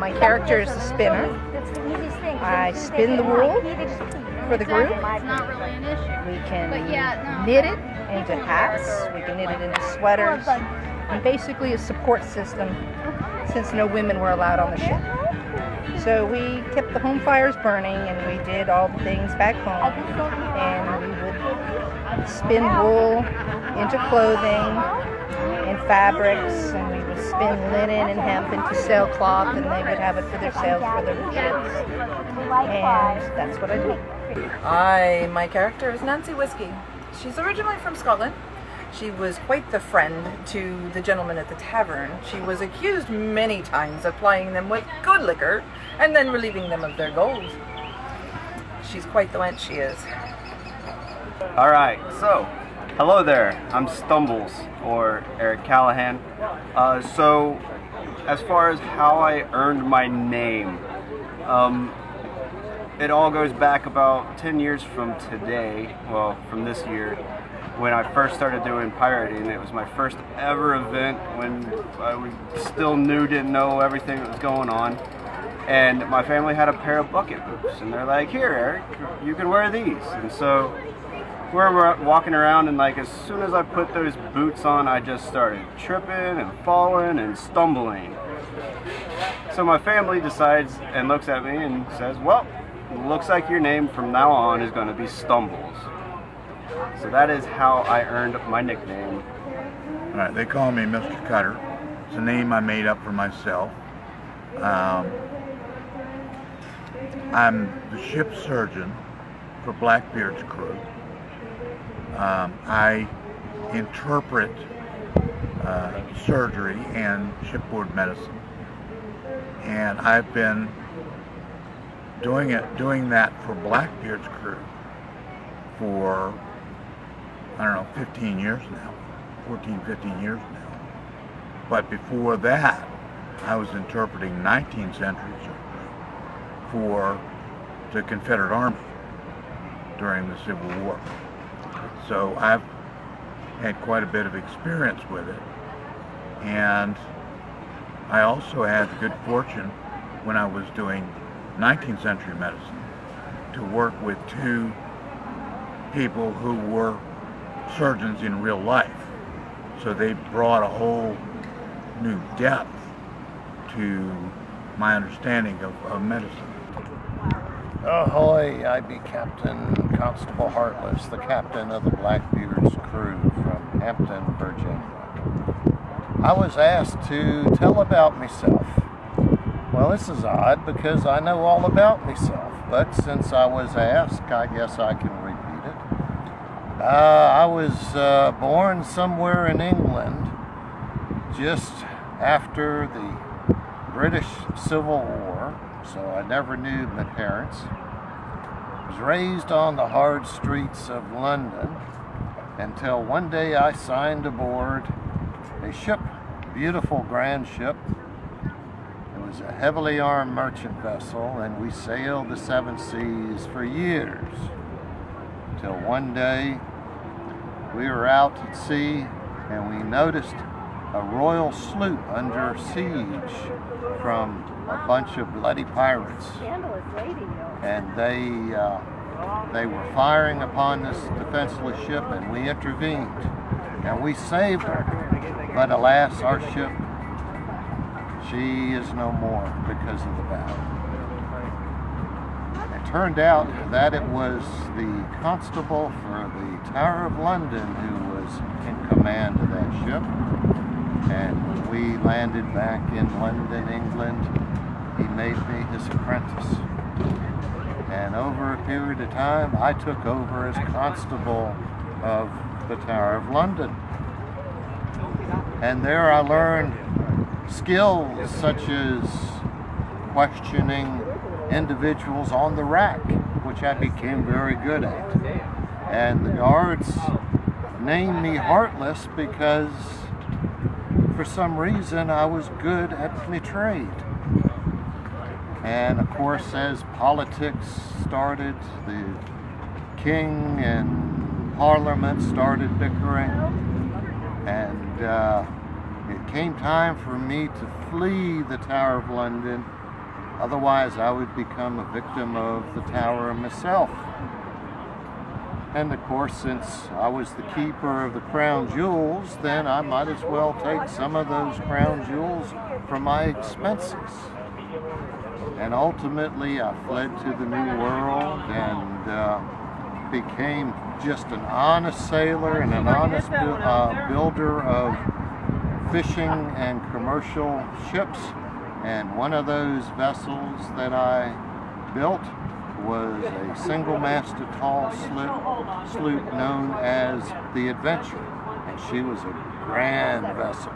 My character is the spinner. I spin the wool for the group. It's not really an issue. We can But yeah, no. knit it into hats. We can knit it into sweaters. And basically a support system since no women were allowed on the ship. So we kept the home fires burning and we did all the things back home. And we would spin wool into clothing and fabrics, and we would spin linen and hemp into sailcloth, and they would have it for their sails for their ships. And that's what I do. My character is Nancy Whiskey. She's originally from Scotland. She was quite the friend to the gentleman at the tavern. She was accused many times of plying them with good liquor and then relieving them of their gold. She's quite the wench, she is. Alright, so, hello there. I'm Stumbles, or Eric Callahan. So, as far as how I earned my name, it all goes back about 10 years from today, well, from this year, when I first started doing pirating. It was my first ever event when we still didn't know everything that was going on. And my family had a pair of bucket boots, and they're like, "Here, Eric, you can wear these." And so we're walking around, and like as soon as I put those boots on, I just started tripping and falling and stumbling. So my family decides and looks at me and says, "Well, looks like your name from now on is going to be Stumbles." So that is how I earned my nickname. All right, they call me Mr. Cutter. It's a name I made up for myself. I'm the ship surgeon for Blackbeard's crew. I interpret surgery and shipboard medicine, and I've been doing that for Blackbeard's crew for, I don't know, 15 years now, 14, 15 years now. But before that, I was interpreting 19th century surgery for the Confederate Army during the Civil War. So I've had quite a bit of experience with it. And I also had the good fortune, when I was doing 19th century medicine, to work with two people who were surgeons in real life. So they brought a whole new depth to my understanding of medicine. Ahoy, I be Captain Constable Heartless, the captain of the Blackbeard's crew from Hampton, Virginia. I was asked to tell about myself. Well, this is odd because I know all about myself, but since I was asked, I guess I can repeat it. I was born somewhere in England just after the British Civil War, so I never knew my parents. Was raised on the hard streets of London until one day I signed aboard a ship, beautiful grand ship. It was a heavily armed merchant vessel, and we sailed the seven seas for years. Till one day we were out at sea and we noticed a royal sloop under siege from a bunch of bloody pirates. And they were firing upon this defenseless ship, and we intervened and we saved her. But alas, our ship, she is no more because of the battle. It turned out that it was the constable for the Tower of London who was in command of that ship. And when we landed back in London, England, he made me his apprentice. And over a period of time, I took over as constable of the Tower of London. And there I learned skills such as questioning individuals on the rack, which I became very good at. And the guards named me Heartless because for some reason I was good at my trade. And of course, as politics started, the king and parliament started bickering, and it came time for me to flee the Tower of London Otherwise, I would become a victim of the tower myself. And of course, since I was the keeper of the crown jewels, then I might as well take some of those crown jewels for my expenses. And ultimately, I fled to the New World and became just an honest sailor and an honest builder of fishing and commercial ships. And one of those vessels that I built was a single-masted tall sloop known as the Adventure, and she was a grand vessel.